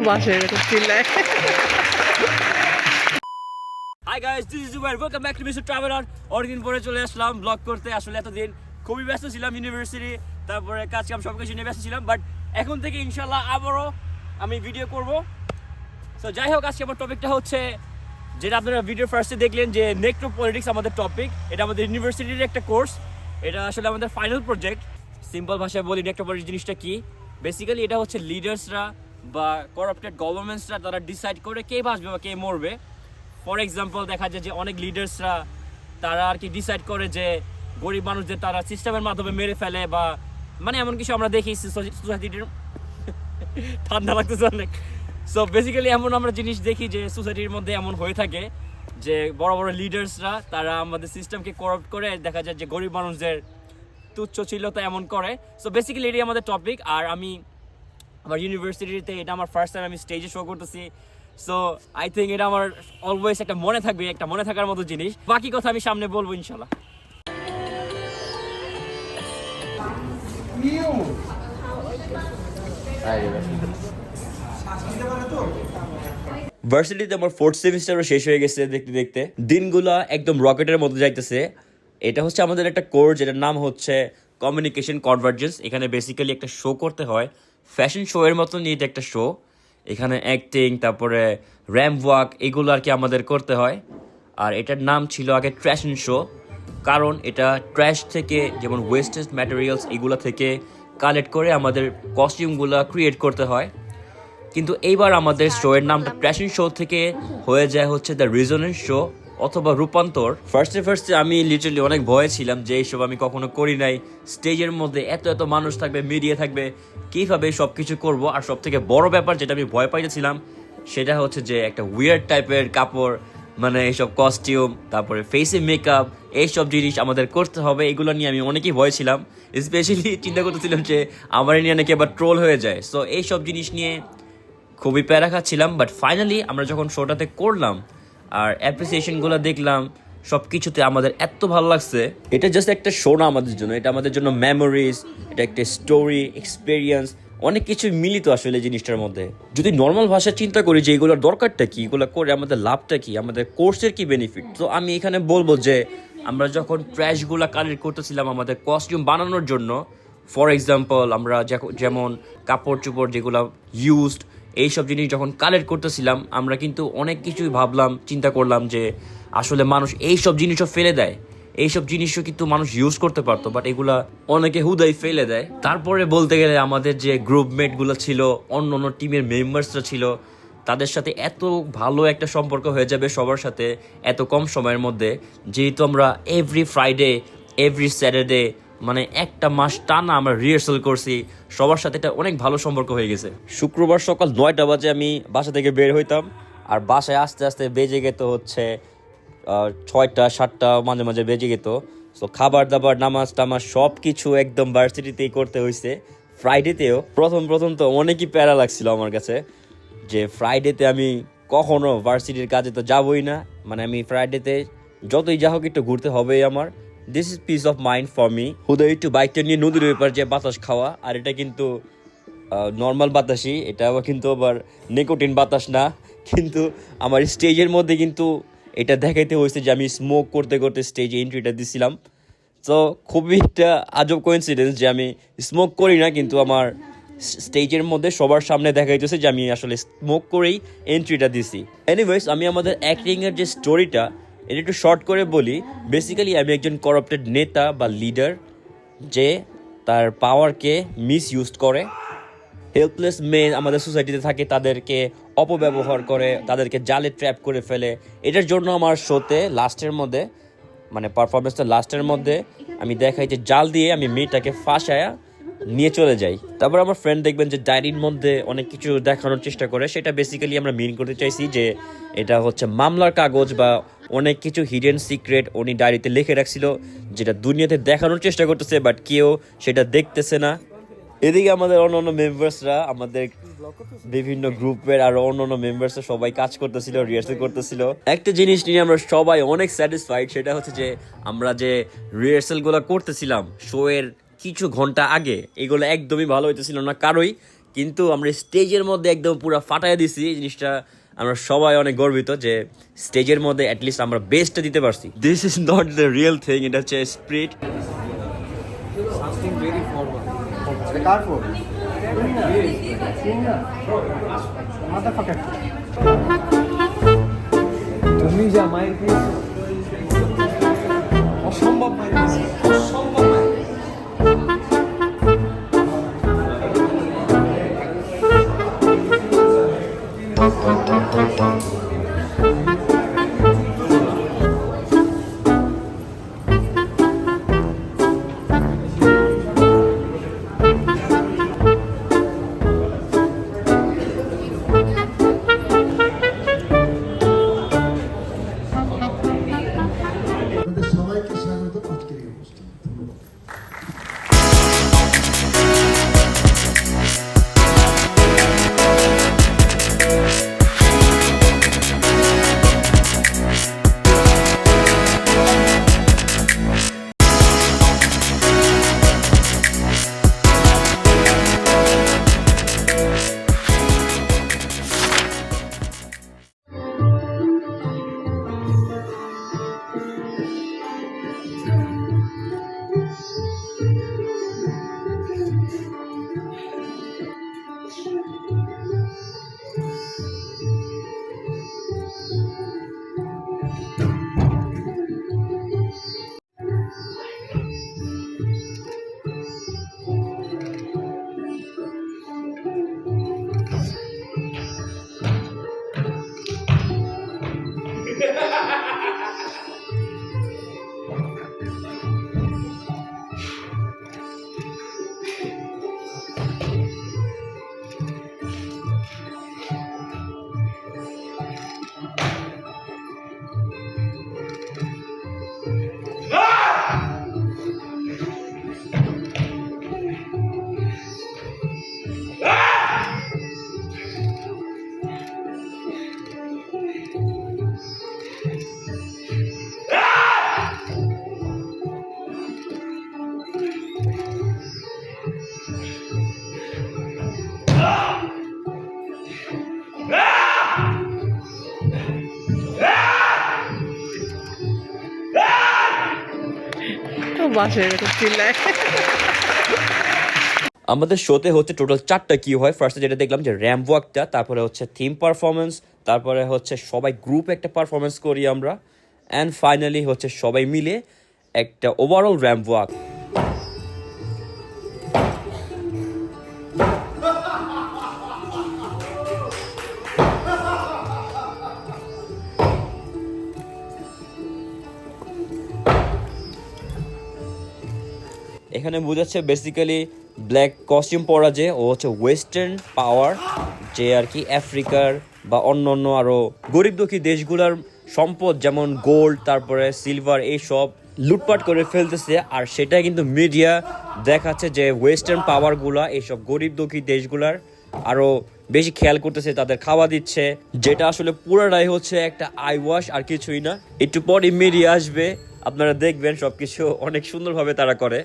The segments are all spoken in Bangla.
বাসায় চিল্লায়। Hi guys, this is Jubair, welcome back to mister traveller. অনেকদিন পরে চলে আসলাম ব্লগ করতে। আসলে এতদিন খুবই ব্যস্ত ছিলাম, ইউনিভার্সিটি তারপরে কাজ কাম সব কিছু নিয়ে ব্যস্ত ছিলাম, বাট এখন থেকে ইনশাল্লাহ আবারও আমি ভিডিও করব। সো যাই হোক, আজকে আমার টপিকটা হচ্ছে যেটা আপনারা ভিডিও ফার্স্টে দেখলেন যে নেক্রোপলিটিক্স আমাদের টপিক। এটা আমাদের ইউনিভার্সিটির একটা কোর্স, এটা আসলে আমাদের ফাইনাল প্রজেক্ট। সিম্পল ভাষায় বলি নেক্রোপলিটিক্স জিনিসটা কি। বেসিক্যালি এটা হচ্ছে লিডার্সরা বা করাপ্টেড গভর্নমেন্টসরা তারা ডিসাইড করে কে বাঁচবে বা কে মরবে। ফর এক্সাম্পল দেখা যায় যে অনেক লিডার্সরা তারা আর কি ডিসাইড করে যে গরিব মানুষদের তারা সিস্টেমের মাধ্যমে মেরে ফেলে, বা মানে এমন কিছু আমরা দেখি সোসাইটির ঠান্ডা লাগতেছে অনেক। সো বেসিক্যালি এমন আমরা জিনিস দেখি যে সোসাইটির মধ্যে এমন হয়ে থাকে যে বড় বড় লিডার্সরা তারা আমাদের সিস্টেমকে করাপ্ট করে দেখা যায় যে গরিব মানুষদের তুচ্ছ ছিল তো এমন করে। সো বেসিক্যালি এটাই আমাদের টপিক। আর আমি আমার ইউনিভার্সিটিতে এটা আমার ফার্স্ট টাইম আমি স্টেজে শো করতেছি। সো আই থিঙ্ক এটা আমার অলওয়েজ একটা মনে থাকবে, একটা মনে থাকার মতো জিনিস। বাকি কথা আমি সামনে বলবো ইনশাল্লাহ। ভার্সিটিতে আমার 4th সেমিস্টারও শেষ হয়ে গেছে দেখতে দেখতে। দিনগুলো একদম রকেটের মতো যাইতেছে। এটা হচ্ছে আমাদের একটা কোর্স যেটার নাম হচ্ছে কমিউনিকেশন কনভার্জেন্স। এখানে বেসিক্যালি একটা শো করতে হয়, ফ্যাশন শো এর মতো নিয়ে এটা একটা শো। এখানে অ্যাক্টিং তারপরে র্যাম্প ওয়াক এগুলো আর কি আমাদের করতে হয়। আর এটার নাম ছিল আগে ট্র্যাশন শো, কারণ এটা ট্র্যাশ থেকে যেমন ওয়েস্টেজ ম্যাটেরিয়ালস এগুলো থেকে কালেক্ট করে আমাদের কস্টিউমগুলো ক্রিয়েট করতে হয়। কিন্তু এইবার আমাদের শো এর নামটা ট্র্যাশন শো থেকে হয়ে যায় হচ্ছে দ্য রিজনেন্স শো অথবা রূপান্তর। ফার্স্টে আমি লিটারালি অনেক ভয়ে ছিলাম যে এইসব আমি কখনো করি নাই। স্টেজের মধ্যে এত এত মানুষ থাকবে, মিডিয়া থাকবে, কীভাবে সব কিছু করবো। আর সব থেকে বড় ব্যাপার যেটা আমি ভয় পাইতেছিলাম সেটা হচ্ছে যে একটা উইয়ার্ড টাইপের কাপড়, মানে এইসব কস্টিউম তারপরে ফেসে মেকআপ এইসব জিনিস আমাদের করতে হবে। এগুলো নিয়ে আমি অনেকই ভয় ছিলাম। স্পেশালি চিন্তা করতেছিলাম যে আমার নিয়ে নাকি আবার ট্রোল হয়ে যায়। সো এইসব জিনিস নিয়ে খুবই প্যারা খাচ্ছিলাম। বাট ফাইনালি আমরা যখন শোটাতে করলাম আর অ্যাপ্রিসিয়েশনগুলো দেখলাম, সব কিছুতে আমাদের এত ভালো লাগছে। এটা জাস্ট একটা শো না আমাদের জন্য, এটা আমাদের জন্য মেমোরিজ, এটা একটা স্টোরি, এক্সপিরিয়েন্স, অনেক কিছু মিলিত আসলে জিনিসটার মধ্যে। যদি নর্মাল ভাষায় চিন্তা করি যে এগুলোর দরকারটা কি, এগুলো করে আমাদের লাভটা কি, আমাদের কোর্সের কি বেনিফিট, তো আমি এখানে বলবো যে আমরা যখন ট্র্যাশগুলো কালেক্ট করতেছিলাম আমাদের কস্টিউম বানানোর জন্য, ফর এক্সাম্পল আমরা যেমন কাপড় চোপড় যেগুলো ইউজড এইসব জিনিস যখন কালেক্ট করতেছিলাম, আমরা কিন্তু অনেক কিছুই ভাবলাম, চিন্তা করলাম যে আসলে মানুষ এইসব জিনিসও ফেলে দেয়, এইসব জিনিসও কিন্তু মানুষ ইউজ করতে পারতো, বাট এগুলা অনেকে হুদাই ফেলে দেয়। তারপরে বলতে গেলে আমাদের যে গ্রুপমেটগুলো ছিল, অন্য অন্য টিমের মেম্বার্সরা ছিল, তাদের সাথে এত ভালো একটা সম্পর্ক হয়ে যাবে সবার সাথে এত কম সময়ের মধ্যে, যেহেতু আমরা এভরি ফ্রাইডে এভরি স্যাটারডে মানে একটা মাস টানা আমরা রিহার্সাল করছি, সবার সাথে এটা অনেক ভালো সম্পর্ক হয়ে গেছে। শুক্রবার সকাল 9টা বাজে আমি বাসা থেকে বের হইতাম, আর বাসায় আস্তে আস্তে বেজে যেত হচ্ছে 6টা 7টা মাঝে মাঝে বেজে যেত। সো খাবার দাবার নামাজ টামাজ সব কিছু একদম ভার্সিটিতেই করতে হয়েছে। ফ্রাইডেতেও প্রথম তো অনেকই প্যারা লাগছিল আমার কাছে যে ফ্রাইডেতে আমি কখনো ভার্সিটির কাজে তো যাবই না, মানে আমি ফ্রাইডেতে যতই যা হোক একটু ঘুরতে হবেই আমার। This is peace of mind for me. হুদয় একটু বাইকটা নিয়ে নদীর ব্যাপার যে বাতাস খাওয়া, আর এটা কিন্তু নর্মাল বাতাসই, এটা আবার কিন্তু আবার নিকোটিন বাতাস না। কিন্তু আমার স্টেজের মধ্যে কিন্তু এটা দেখাইতে হয়েছে যে আমি স্মোক করতে করতে স্টেজে এন্ট্রিটা দিছিলাম। তো খুবই একটা আজব কোইন্সিডেন্স যে আমি স্মোক করি না, কিন্তু আমার স্টেজের মধ্যে সবার সামনে দেখাইতেছে যে আমি আসলে স্মোক করেই এন্ট্রিটা দিছি। এনিওয়েজ, আমি আমাদের অ্যাক্টিংয়ের যে স্টোরিটা এটা একটু শর্ট করে বলি। বেসিক্যালি আমি একজন করাপ্টেড নেতা বা লিডার যে তার পাওয়ারকে মিস ইউজ করে, হেল্পলেস মেয়ে আমাদের সোসাইটিতে থাকে তাদেরকে অপব্যবহার করে, তাদেরকে জালে ট্র্যাপ করে ফেলে। এটার জন্য আমার শোতে লাস্টের মধ্যে মানে পারফরমেন্সটা লাস্টের মধ্যে আমি দেখাই যে জাল দিয়ে আমি মেয়েটাকে ফাঁসায়া নিয়ে চলে যাই। তারপর আমার ফ্রেন্ড দেখবেন যে ডায়েরির মধ্যে অনেক কিছু দেখানোর চেষ্টা করে, সেটা বেসিক্যালি আমরা মিন করতে চাইছি যে এটা হচ্ছে মামলার কাগজ বা অনেক কিছু হিডেন সিক্রেট উনি ডায়েরিতে লিখে রাখছিল, যেটা দুনিয়াতে দেখানোর চেষ্টা করতেছে বাট কেউ সেটা দেখতেছে না। এদিকে আমাদের অন্য মেম্বার্সরা, আমাদের বিভিন্ন গ্রুপের আরো অন্য মেম্বার্সরা সবাই কাজ করতেছিল, রিহার্সাল করতেছিল। একটা জিনিস নিয়ে আমরা সবাই অনেক স্যাটিসফাইড, সেটা হচ্ছে যে আমরা যে রিহার্সালগুলো করতেছিলাম শো এর কিছু ঘন্টা আগে, এগুলো একদমই ভালো হইতেছিল না কারোই। কিন্তু আমরা স্টেজের মধ্যে একদম পুরো ফাটাই দিছি। এই জিনিসটা আমরা সবাই অনেক গর্বিত যে স্টেজের মধ্যে অ্যাটলিস্ট আমরা বেস্টটা দিতে পারছি। This is not the real thing, এটা হচ্ছে স্প্রিট। তুমি যা মায়ের অসম্ভব মায়ের অসম্ভব। সবাইকে স্বাগত আজকের এই অনুষ্ঠানে। ধন্যবাদ। আমাদের শোতে হচ্ছে টোটাল 4টা কি হয়। ফার্স্টে যেটা দেখলাম যে র্যাম্প ওয়াকটা, তারপরে হচ্ছে থিম পারফরমেন্স, তারপরে হচ্ছে সবাই গ্রুপ একটা পারফরমেন্স করি আমরা, অ্যান্ড ফাইনালি হচ্ছে সবাই মিলে একটা ওভারঅল র্যাম্প ওয়াক। এখানে বোঝাচ্ছে বেসিক্যালি ব্ল্যাক কস্টিউম পরা যে ও হচ্ছে ওয়েস্টার্ন পাওয়ার, যে আর কি আফ্রিকার বা অন্য অন্য আরও গরিব দুঃখী দেশগুলোর সম্পদ যেমন গোল্ড তারপরে সিলভার এইসব লুটপাট করে ফেলতেছে। আর সেটা কিন্তু মিডিয়া দেখাচ্ছে যে ওয়েস্টার্ন পাওয়ারগুলা এইসব গরিব দুঃখী দেশগুলার আরও বেশি খেয়াল করতেছে, তাদের খাওয়া দিচ্ছে, যেটা আসলে পুরাটাই হচ্ছে একটা আই ওয়াশ আর কিছুই না। একটু পরই মিডিয়া আসবে, আপনারা দেখবেন সবকিছু অনেক সুন্দরভাবে তারা করে।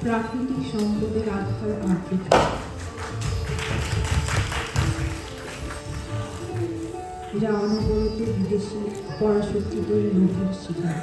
প্রাকৃতিক সম্পদের আধার আফ্রিকা, যা অনবরত বিদেশি পরাশক্তিদের লোভের শিকার।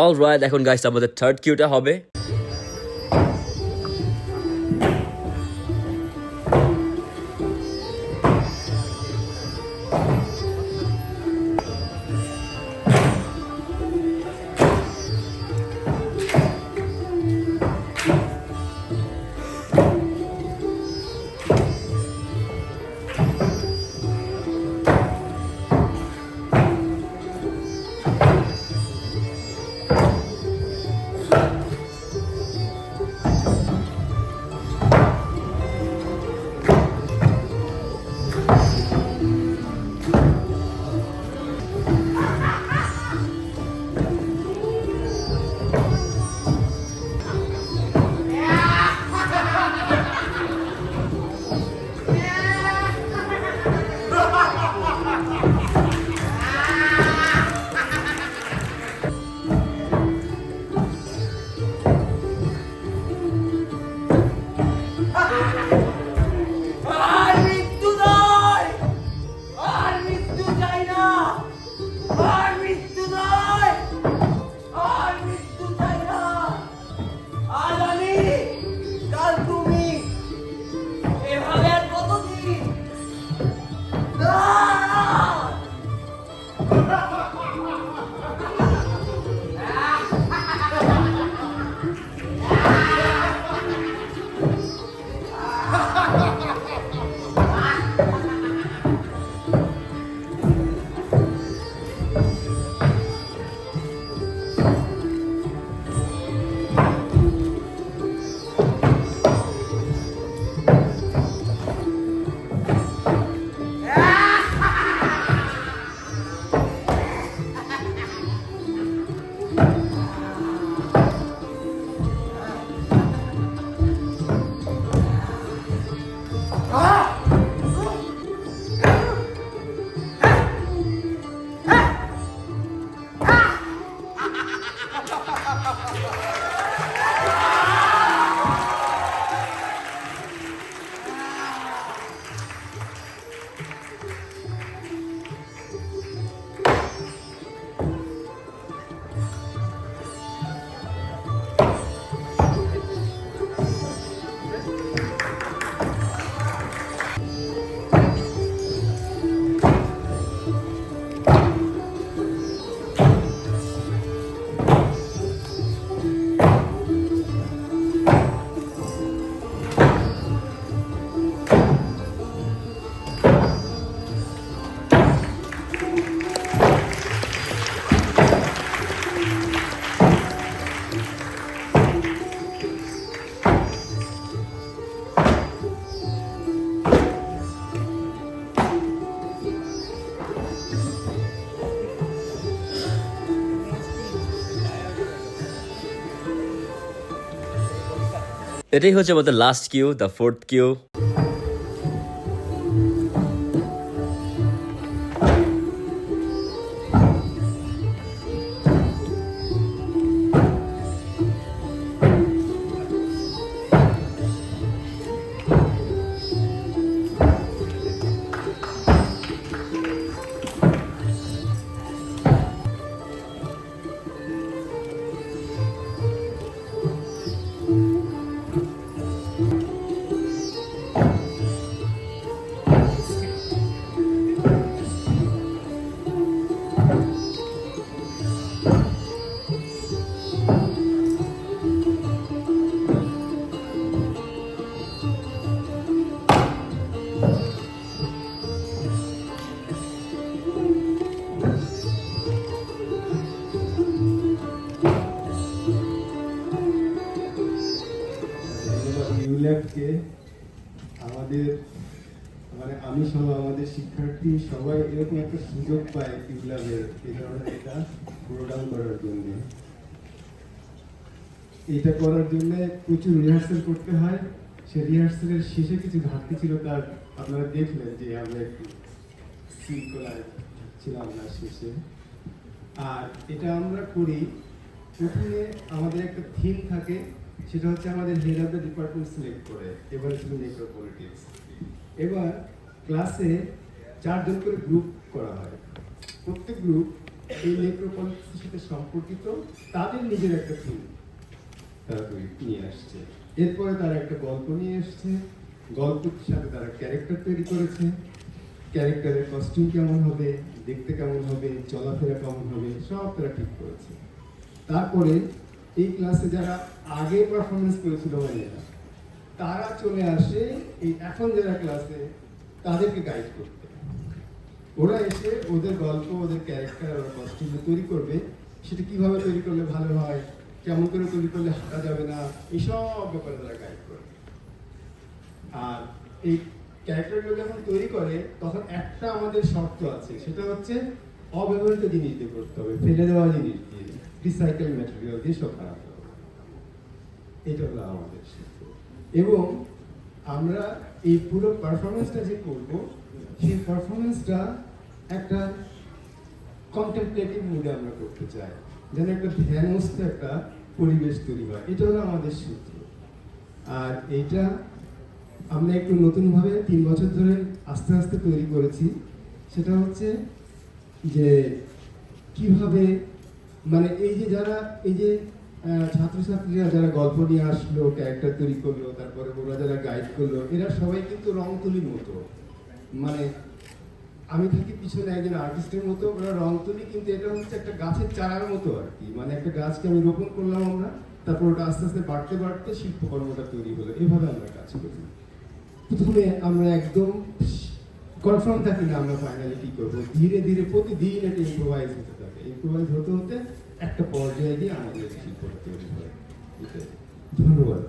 অলরাইট, এখন গাইস আমাদের থার্ড কিউটা হবে। এটাই হচ্ছে আমাদের last Q, the fourth Q. ইউল্যাবকে আমাদের মানে আমি সহ আমাদের শিক্ষার্থী সবাই এরকম একটা সুযোগ পায় ইউল্যাবের এই ধরনের একটা প্রোগ্রাম করার জন্য। এটা করার জন্য প্রচুর রিহার্সাল করতে হয়। সে রিহার্সালের শেষে কিছু ঘাটতি ছিল, তার আপনারা দেখলেন যে আমরা একটু শৃঙ্খলায় ছিলাম না শেষে। আর এটা আমরা করি প্রথমে আমাদের একটা থিম থাকে, সেটা হচ্ছে আমাদের head of the department select করে। এবার ছিল নেক্রোপলিটিক্স। এবার ক্লাসে 4 জন করে গ্রুপ করা হয়। প্রত্যেক গ্রুপ এই নেক্রোপলিসের সাথে সম্পর্কিত তাদের নিজের একটা থিম তারা নিয়ে আসছে। এরপরে তারা একটা গল্প নিয়ে এসছে, গল্পের সাথে তারা ক্যারেক্টার তৈরি করেছে, ক্যারেক্টারের কস্টিউম কেমন হবে, দেখতে কেমন হবে, চলাফেরা কেমন হবে, সব তারা ঠিক করেছে। তারপরে এই ক্লাসে যারা আগে পারফরমেন্স করেছিল ভাইয়েরা, তারা চলে আসে এই এখন যারা ক্লাসে তাদেরকে গাইড করতে। ওরা এসে ওদের গল্প, ওদের ক্যারেক্টার, ওরা কস্টিউম তৈরি করবে, সেটা কিভাবে তৈরি করলে ভালো হয়, কেমন করে তৈরি করলে হাঁটা যাবে না, এইসব ব্যাপারে তারা গাইড করে। আর এই ক্যারেক্টারগুলো যখন তৈরি করে তখন একটা আমাদের শর্ত আছে, সেটা হচ্ছে অব্যবহৃত জিনিস দিয়ে করতে হবে, ফেলে দেওয়া জিনিস দিয়ে, রিসাইকেল ম্যাটেরিয়াল দিয়ে সব বানাতে হবে। এটা হলো আমাদের শিল্প। এবং আমরা এই পুরো পারফরমেন্সটা যে করব, সেই পারফরমেন্সটা একটা কন্টেম্পলেটিভ মুডে আমরা করতে চাই, যেন একটা ধ্যানস্থ একটা পরিবেশ তৈরি হয়। এটা হলো আমাদের সূত্র। আর এইটা আমরা একটু নতুনভাবে 3 বছর ধরে আস্তে আস্তে তৈরি করেছি। সেটা হচ্ছে যে কিভাবে মানে এই যে যারা এই যে ছাত্রছাত্রীরা যারা গল্প নিয়ে আসলো, ক্যারেক্টার তৈরি করলো, তারপরে ওরা যারা গাইড করলো, এরা সবাই কিন্তু রং তুলির মতো, মানে আমি থাকি পিছনে একজন আর্টিস্টের মতো, ওরা রং তুলি, কিন্তু এটা হচ্ছে একটা গাছের চারার মতো আর কি। মানে একটা গাছকে আমি রোপণ করলাম আমরা, তারপর ওটা আস্তে আস্তে বাড়তে বাড়তে শিল্পকর্মটা তৈরি হলো। এভাবে আমরা কাজ করি। প্রথমে আমরা একদম কনফার্ম থাকি না আমরা ফাইনালি কি করবো, ধীরে ধীরে প্রতিদিন এটা ইম্প্রোভাইজ হতে থাকে। ইম্প্রোভাইজ হতে হতে একটা পর্যায়ে গিয়ে আমাদের শিল্পটা তৈরি হয়। ধন্যবাদ।